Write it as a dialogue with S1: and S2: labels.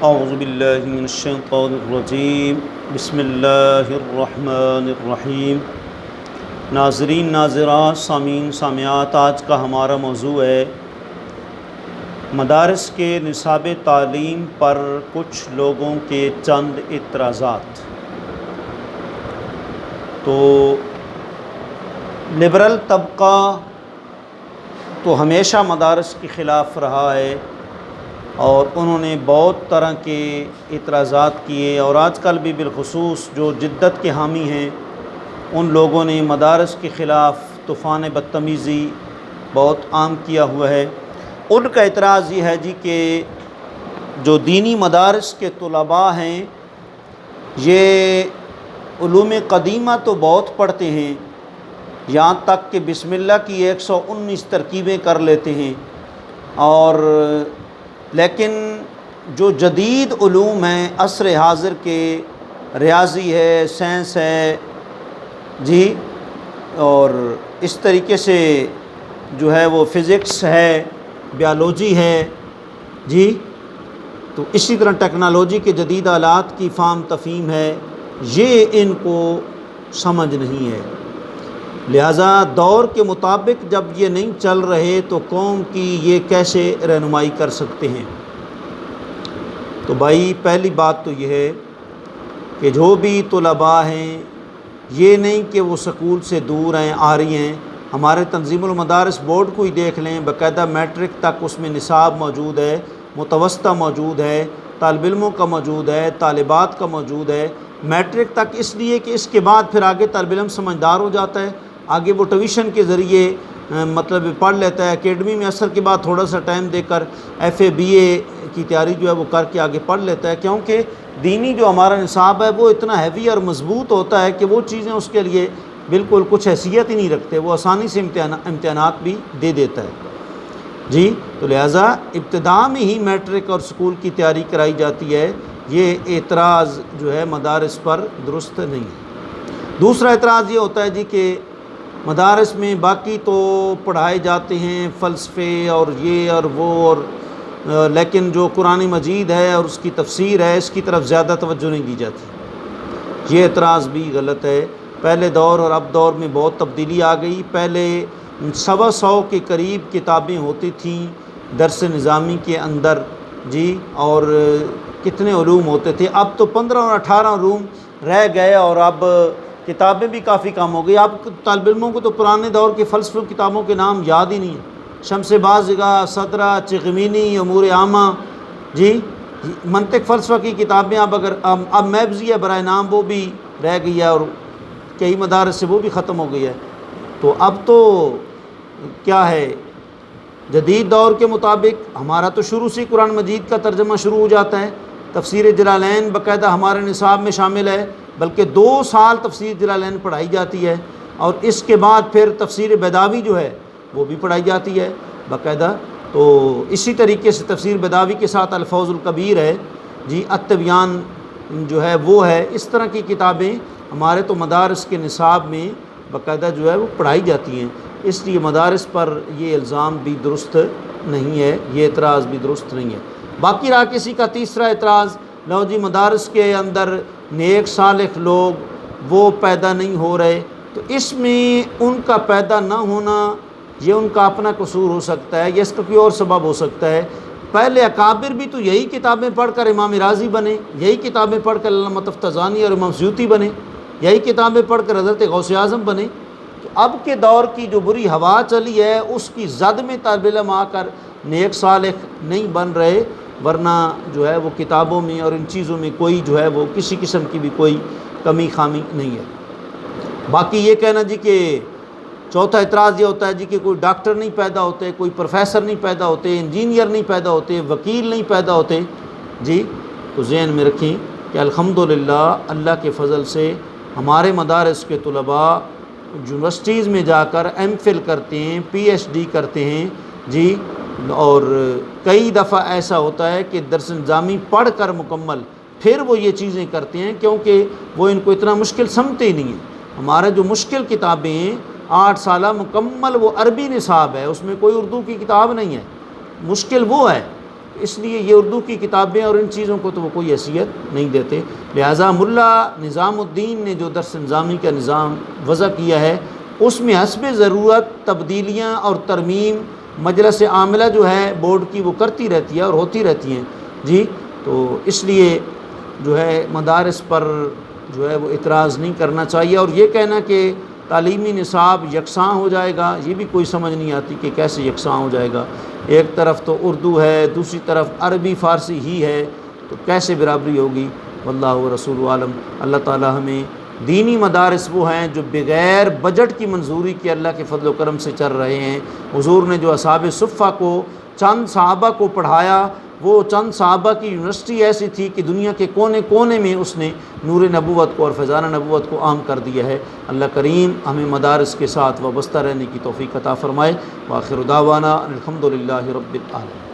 S1: اعوذ باللہ من الشیطان الرجیم، بسم اللہ الرحمن الرحیم۔ ناظرین، ناظرات، سامعین، سامعات، آج کا ہمارا موضوع ہے مدارس کے نصاب تعلیم پر کچھ لوگوں کے چند اعتراضات۔ تو لبرل طبقہ تو ہمیشہ مدارس کے خلاف رہا ہے اور انہوں نے بہت طرح کے اعتراضات کیے، اور آج کل بھی بالخصوص جو جدت کے حامی ہیں ان لوگوں نے مدارس کے خلاف طوفان بدتمیزی بہت عام کیا ہوا ہے۔ ان کا اعتراض یہ ہے کہ جو دینی مدارس کے طلباء ہیں یہ علوم قدیمہ تو بہت پڑھتے ہیں، یہاں تک کہ بسم اللہ کی 119 ترکیبیں کر لیتے ہیں، اور لیکن جو جدید علوم ہیں عصر حاضر کے، ریاضی ہے، سائنس ہے جی، اور اس طریقے سے جو ہے وہ فزکس ہے، بیالوجی ہے جی، تو اسی طرح ٹیکنالوجی کے جدید آلات کی فہم تفہیم ہے، یہ ان کو سمجھ نہیں ہے۔ لہٰذا دور کے مطابق جب یہ نہیں چل رہے تو قوم کی یہ کیسے رہنمائی کر سکتے ہیں؟ تو بھائی پہلی بات تو یہ ہے کہ جو بھی طلباء ہیں یہ نہیں کہ وہ سکول سے دور ہیں، آ رہی ہیں۔ ہمارے تنظیم المدارس بورڈ کو ہی دیکھ لیں، باقاعدہ میٹرک تک اس میں نصاب موجود ہے، متوسطہ موجود ہے، طالب علموں کا موجود ہے، طالبات کا موجود ہے۔ میٹرک تک اس لیے کہ اس کے بعد پھر آگے طالب علم سمجھدار ہو جاتا ہے، آگے وہ ٹیوشن کے ذریعے مطلب پڑھ لیتا ہے، اکیڈمی میں عصر کے بعد تھوڑا سا ٹائم دے کر ایف اے بی اے کی تیاری جو ہے وہ کر کے آگے پڑھ لیتا ہے، کیونکہ دینی جو ہمارا نصاب ہے وہ اتنا ہیوی اور مضبوط ہوتا ہے کہ وہ چیزیں اس کے لیے بالکل کچھ حیثیت ہی نہیں رکھتے، وہ آسانی سے امتحانات بھی دے دیتا ہے جی۔ تو لہٰذا ابتدا میں ہی میٹرک اور سکول کی تیاری کرائی جاتی ہے، یہ اعتراض جو ہے مدارس پر درست نہیں ہے۔ دوسرا اعتراض یہ ہوتا ہے جی کہ مدارس میں باقی تو پڑھائے جاتے ہیں فلسفے اور یہ اور وہ، اور لیکن جو قرآن مجید ہے اور اس کی تفسیر ہے اس کی طرف زیادہ توجہ نہیں دی جاتی۔ یہ اعتراض بھی غلط ہے۔ پہلے دور اور اب دور میں بہت تبدیلی آ گئی۔ پہلے 125 کے قریب کتابیں ہوتی تھیں درس نظامی کے اندر جی، اور کتنے علوم ہوتے تھے، اب تو 15 اور 18 علوم رہ گئے، اور اب کتابیں بھی کافی کم ہو گئی۔ اب طالب علموں کو تو پرانے دور کی فلسفی کتابوں کے نام یاد ہی نہیں ہیں، شمس بازگہ، صدرہ، چغمینی، امور عامہ جی، منطق فلسفہ کی کتابیں اب میبزی ہے برائے نام، وہ بھی رہ گئی ہے، اور کئی مدارس سے وہ بھی ختم ہو گئی ہے۔ تو اب تو کیا ہے، جدید دور کے مطابق ہمارا تو شروع سے قرآن مجید کا ترجمہ شروع ہو جاتا ہے۔ تفسیر جلالین باقاعدہ ہمارے نصاب میں شامل ہے، بلکہ 2 سال تفسیر جلالین پڑھائی جاتی ہے، اور اس کے بعد پھر تفسیر بیضاوی جو ہے وہ بھی پڑھائی جاتی ہے باقاعدہ۔ تو اسی طریقے سے تفسیر بیضاوی کے ساتھ الفوز الکبیر ہے جی، التبیان جو ہے وہ ہے، اس طرح کی کتابیں ہمارے تو مدارس کے نصاب میں باقاعدہ جو ہے وہ پڑھائی جاتی ہیں۔ اس لیے مدارس پر یہ الزام بھی درست نہیں ہے، یہ اعتراض بھی درست نہیں ہے۔ باقی رہا کسی کا تیسرا اعتراض، لو جی مدارس کے اندر نیک صالح لوگ وہ پیدا نہیں ہو رہے، تو اس میں ان کا پیدا نہ ہونا یہ ان کا اپنا قصور ہو سکتا ہے، یا اس کا کوئی اور سبب ہو سکتا ہے۔ پہلے اکابر بھی تو یہی کتابیں پڑھ کر امام رازی بنے، یہی کتابیں پڑھ کر علامہ تفتزانی اور امام سیوطی بنے، یہی کتابیں پڑھ کر حضرت غوث اعظم بنے۔ تو اب کے دور کی جو بری ہوا چلی ہے اس کی زد میں طالب علم آ کر نیک صالح نہیں بن رہے، ورنہ جو ہے وہ کتابوں میں اور ان چیزوں میں کوئی جو ہے وہ کسی قسم کی بھی کوئی کمی خامی نہیں ہے۔ باقی یہ کہنا جی کہ چوتھا اعتراض یہ ہوتا ہے جی کہ کوئی ڈاکٹر نہیں پیدا ہوتے، کوئی پروفیسر نہیں پیدا ہوتے، انجینئر نہیں پیدا ہوتے، وکیل نہیں پیدا ہوتے جی، تو ذہن میں رکھیں کہ الحمدللہ اللہ کے فضل سے ہمارے مدارس کے طلباء یونیورسٹیز میں جا کر ایم فل کرتے ہیں، پی ایچ ڈی کرتے ہیں جی، اور کئی دفعہ ایسا ہوتا ہے کہ درس نظامی پڑھ کر مکمل پھر وہ یہ چیزیں کرتے ہیں، کیونکہ وہ ان کو اتنا مشکل سمجھتے ہی نہیں ہیں۔ ہمارے جو مشکل کتابیں ہیں 8 سالہ مکمل وہ عربی نصاب ہے، اس میں کوئی اردو کی کتاب نہیں ہے، مشکل وہ ہے، اس لیے یہ اردو کی کتابیں اور ان چیزوں کو تو وہ کوئی حیثیت نہیں دیتے۔ لہٰذا ملا نظام الدین نے جو درس نظامی کا نظام وضع کیا ہے اس میں حسب ضرورت تبدیلیاں اور ترمیم مجلس عاملہ جو ہے بورڈ کی وہ کرتی رہتی ہے اور ہوتی رہتی ہیں جی۔ تو اس لیے جو ہے مدارس پر جو ہے وہ اعتراض نہیں کرنا چاہیے، اور یہ کہنا کہ تعلیمی نصاب یکساں ہو جائے گا یہ بھی کوئی سمجھ نہیں آتی کہ کیسے یکساں ہو جائے گا۔ ایک طرف تو اردو ہے، دوسری طرف عربی فارسی ہی ہے، تو کیسے برابری ہوگی؟ واللہ رسول عالم۔ اللہ تعالی ہمیں دینی مدارس وہ ہیں جو بغیر بجٹ کی منظوری کے اللہ کے فضل و کرم سے چل رہے ہیں۔ حضور نے جو اصحاب صفہ کو چند صحابہ کو پڑھایا، وہ چند صحابہ کی یونیورسٹی ایسی تھی کہ دنیا کے کونے کونے میں اس نے نور نبوت کو اور فیضان نبوت کو عام کر دیا ہے۔ اللہ کریم ہمیں مدارس کے ساتھ وابستہ رہنے کی توفیق عطا فرمائے۔ وآخر دعوانا الحمدللہ رب العالمین۔